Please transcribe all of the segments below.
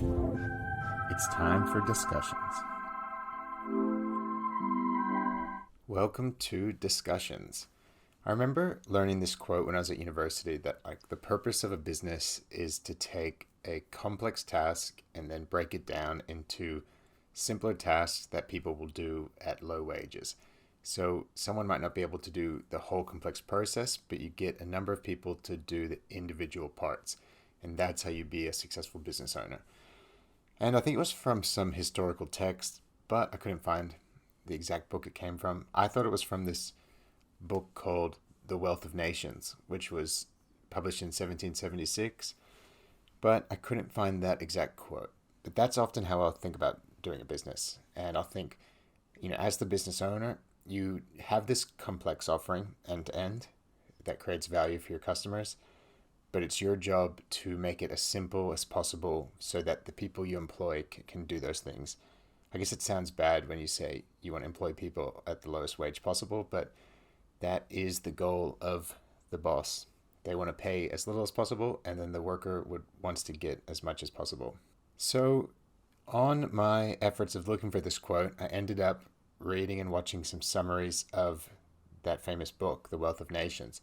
It's time for discussions. Welcome to Discussions. I remember learning this quote when I was at university that the purpose of a business is to take a complex task and then break it down into simpler tasks that people will do at low wages. So someone might not be able to do the whole complex process, but you get a number of people to do the individual parts. And that's how you be a successful business owner. And I think it was from some historical text, but I couldn't find the exact book it came from. I thought it was from this book called The Wealth of Nations, which was published in 1776, but I couldn't find that exact quote. But that's often how I'll think about doing a business. And I'll think, as the business owner, you have this complex offering end to end that creates value for your customers, but it's your job to make it as simple as possible so that the people you employ can do those things. I guess it sounds bad when you say you want to employ people at the lowest wage possible, but that is the goal of the boss. They want to pay as little as possible, and then the worker wants to get as much as possible. So on my efforts of looking for this quote, I ended up reading and watching some summaries of that famous book, The Wealth of Nations.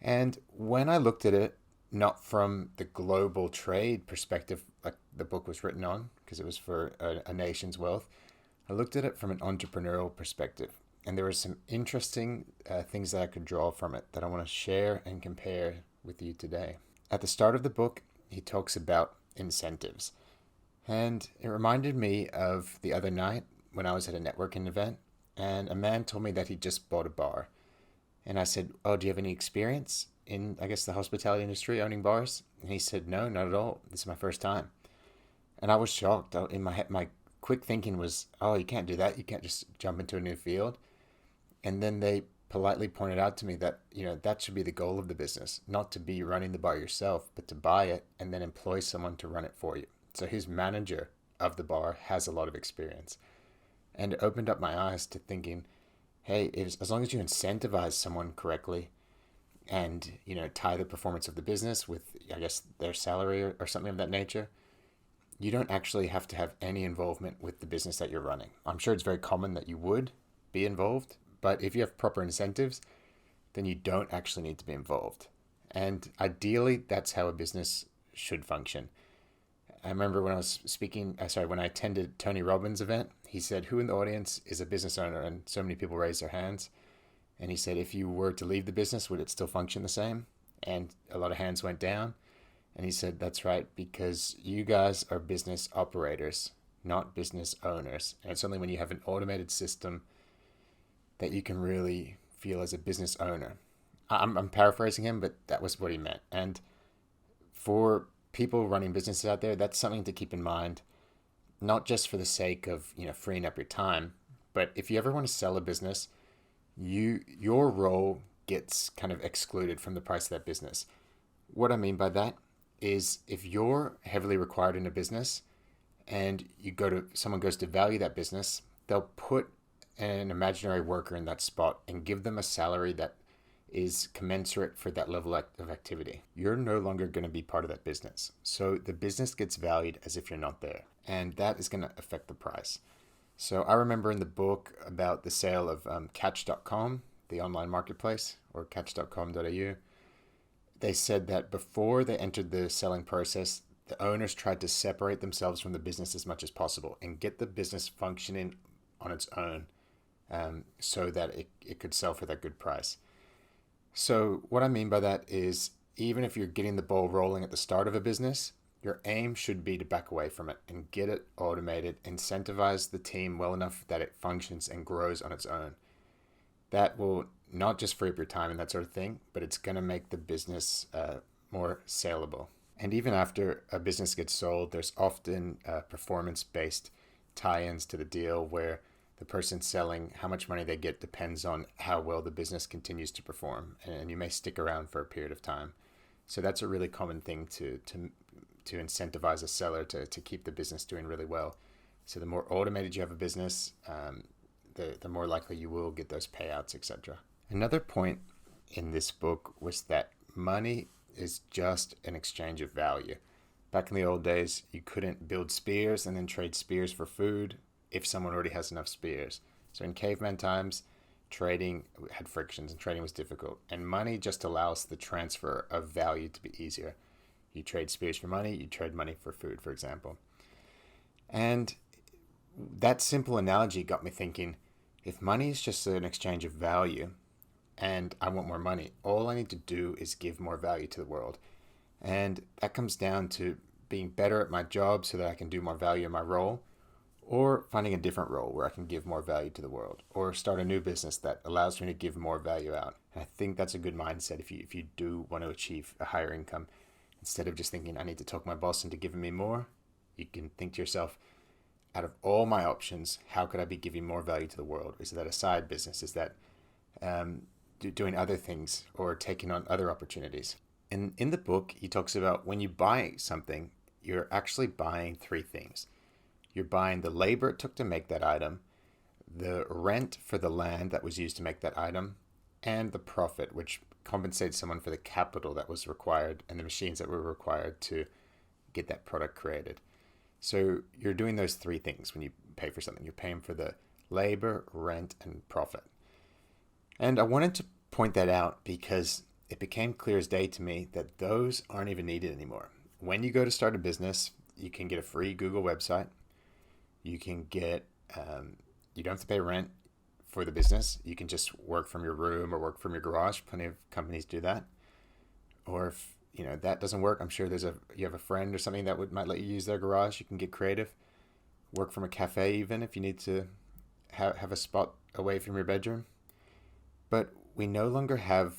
And when I looked at it, not from the global trade perspective like the book was written on, because it was for a nation's wealth, I looked at it from an entrepreneurial perspective. And there were some interesting things that I could draw from it that I want to share and compare with you today. At the start of the book, he talks about incentives. And it reminded me of the other night when I was at a networking event, and a man told me that he just bought a bar. And I said, "Oh, do you have any experience in, I guess, the hospitality industry owning bars?" And he said, "No, not at all. This is my first time." And I was shocked. In my head, my quick thinking was, "Oh, you can't do that. You can't just jump into a new field." And then they politely pointed out to me that, that should be the goal of the business, not to be running the bar yourself, but to buy it and then employ someone to run it for you. So his manager of the bar has a lot of experience. And it opened up my eyes to thinking, hey, as long as you incentivize someone correctly and, tie the performance of the business with, I guess, their salary or something of that nature, you don't actually have to have any involvement with the business that you're running. I'm sure it's very common that you would be involved, but if you have proper incentives, then you don't actually need to be involved. And ideally, that's how a business should function. I remember when I attended Tony Robbins' event, he said, "Who in the audience is a business owner?" And so many people raised their hands. And he said, "If you were to leave the business, would it still function the same?" And a lot of hands went down. And he said, "That's right, because you guys are business operators, not business owners. And it's only when you have an automated system that you can really feel as a business owner." I'm paraphrasing him, but that was what he meant. And for people running businesses out there, that's something to keep in mind, not just for the sake of, freeing up your time, but if you ever want to sell a business, your role gets kind of excluded from the price of that business. What I mean by that is if you're heavily required in a business and someone goes to value that business, they'll put an imaginary worker in that spot and give them a salary that is commensurate for that level of activity. You're no longer going to be part of that business. So the business gets valued as if you're not there. And that is going to affect the price. So I remember in the book about the sale of Catch.com, the online marketplace, or catch.com.au, they said that before they entered the selling process, the owners tried to separate themselves from the business as much as possible and get the business functioning on its own so that it could sell for that good price. So what I mean by that is even if you're getting the ball rolling at the start of a business, your aim should be to back away from it and get it automated, incentivize the team well enough that it functions and grows on its own. That will not just free up your time and that sort of thing, but it's going to make the business more saleable. And even after a business gets sold, there's often performance-based tie-ins to the deal where the person selling, how much money they get depends on how well the business continues to perform, and you may stick around for a period of time. So that's a really common thing to incentivize a seller to keep the business doing really well. So the more automated you have a business, the more likely you will get those payouts, etc. Another point in this book was that money is just an exchange of value. Back in the old days, you couldn't build spears and then trade spears for food if someone already has enough spears. So in caveman times, trading had frictions and trading was difficult. And money just allows the transfer of value to be easier. You trade spears for money, you trade money for food, for example. And that simple analogy got me thinking, if money is just an exchange of value and I want more money, all I need to do is give more value to the world. And that comes down to being better at my job so that I can do more value in my role, or finding a different role where I can give more value to the world, or start a new business that allows me to give more value out. And I think that's a good mindset if you do want to achieve a higher income. Instead of just thinking I need to talk my boss into giving me more, you can think to yourself, out of all my options, how could I be giving more value to the world? Is that a side business? Is that doing other things or taking on other opportunities? And in the book, he talks about when you buy something, you're actually buying three things. You're buying the labor it took to make that item, the rent for the land that was used to make that item, and the profit, which compensates someone for the capital that was required and the machines that were required to get that product created. So you're doing those three things when you pay for something. You're paying for the labor, rent, and profit. And I wanted to point that out because it became clear as day to me that those aren't even needed anymore. When you go to start a business, you can get a free Google website. You can get, you don't have to pay rent for the business. You can just work from your room or work from your garage. Plenty of companies do that. Or if that doesn't work, I'm sure you have a friend or something that might let you use their garage. You can get creative. Work from a cafe even if you need to have a spot away from your bedroom. But we no longer have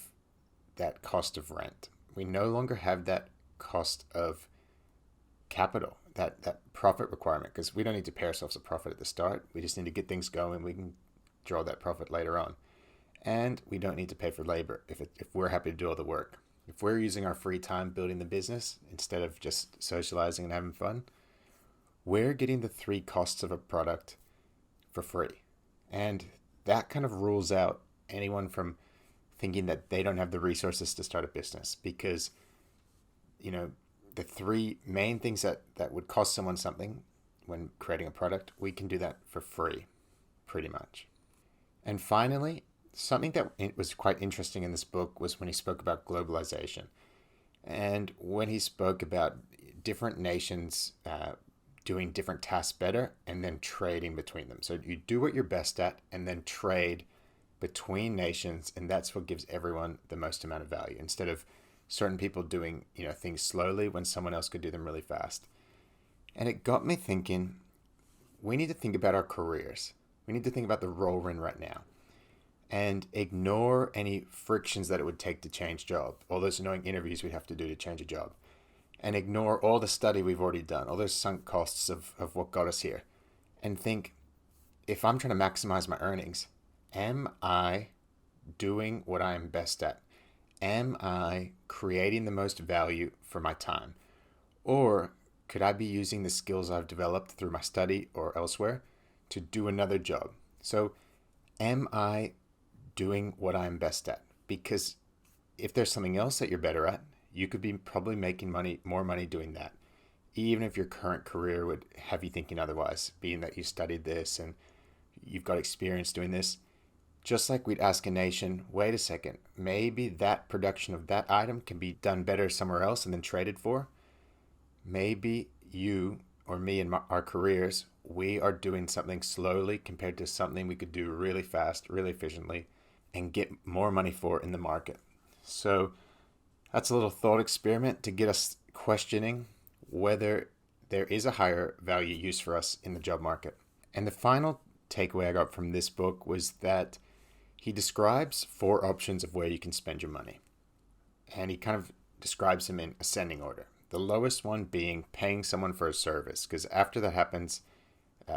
that cost of rent. We no longer have that cost of capital, that profit requirement, because we don't need to pay ourselves a profit at the start. We just need to get things going. We can draw that profit later on. And we don't need to pay for labor if we're happy to do all the work. If we're using our free time building the business instead of just socializing and having fun, we're getting the three costs of a product for free. And that kind of rules out anyone from thinking that they don't have the resources to start a business, because the three main things that would cost someone something when creating a product, we can do that for free, pretty much. And finally, something that was quite interesting in this book was when he spoke about globalization, and when he spoke about different nations doing different tasks better and then trading between them. So you do what you're best at and then trade between nations, and that's what gives everyone the most amount of value, instead of certain people doing things slowly when someone else could do them really fast. And it got me thinking, we need to think about our careers. We need to think about the role we're in right now and ignore any frictions that it would take to change job, all those annoying interviews we'd have to do to change a job, and ignore all the study we've already done, all those sunk costs of what got us here, and think, if I'm trying to maximize my earnings, am I doing what I'm best at? Am I creating the most value for my time? Or could I be using the skills I've developed through my study or elsewhere to do another job? So am I doing what I'm best at? Because if there's something else that you're better at, you could be probably making more money doing that, even if your current career would have you thinking otherwise, being that you studied this and you've got experience doing this. Just like we'd ask a nation, wait a second, maybe that production of that item can be done better somewhere else and then traded for. Maybe you or me in our careers, we are doing something slowly compared to something we could do really fast, really efficiently, and get more money for in the market. So that's a little thought experiment to get us questioning whether there is a higher value use for us in the job market. And the final takeaway I got from this book was that he describes 4 options of where you can spend your money. And he kind of describes them in ascending order. The lowest one being paying someone for a service, because after that happens,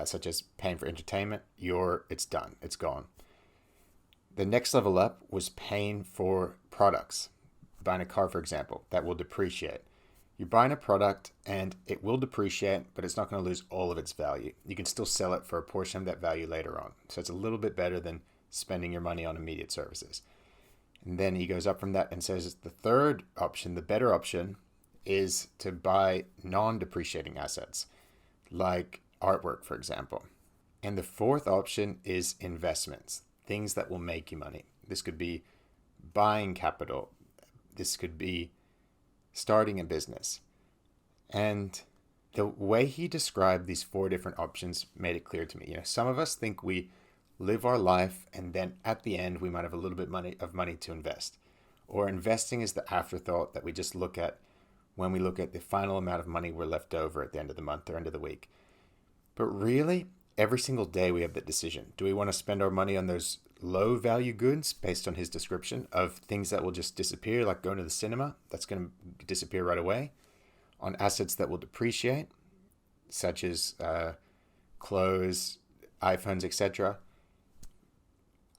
such as paying for entertainment, it's done, it's gone. The next level up was paying for products. Buying a car, for example, that will depreciate. You're buying a product and it will depreciate, but it's not going to lose all of its value. You can still sell it for a portion of that value later on. So it's a little bit better than spending your money on immediate services. And then he goes up from that and says the third option, the better option, is to buy non-depreciating assets, like artwork, for example. And the fourth option is investments, things that will make you money. This could be buying capital. This could be starting a business. And the way he described these four different options made it clear to me. Some of us think we live our life and then at the end we might have a little bit of money to invest. Or investing is the afterthought that we just look at when we look at the final amount of money we're left over at the end of the month or end of the week. But really, every single day we have that decision. Do we want to spend our money on those low value goods based on his description of things that will just disappear, like going to the cinema? That's going to disappear right away. On assets that will depreciate, such as clothes, iPhones, etc.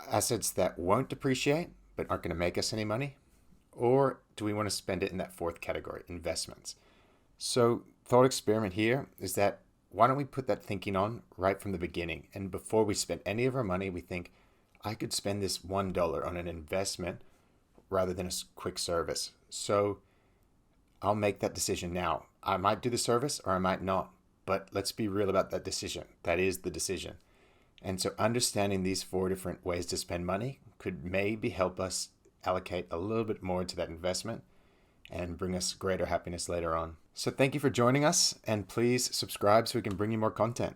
Assets that won't depreciate but aren't going to make us any money. Or do we want to spend it in that fourth category, investments? So thought experiment here is that why don't we put that thinking on right from the beginning? And before we spend any of our money, we think, I could spend this $1 on an investment rather than a quick service. So I'll make that decision now. I might do the service or I might not, but let's be real about that decision. That is the decision. And so understanding these four different ways to spend money could maybe help us allocate a little bit more to that investment and bring us greater happiness later on. So thank you for joining us, and please subscribe so we can bring you more content.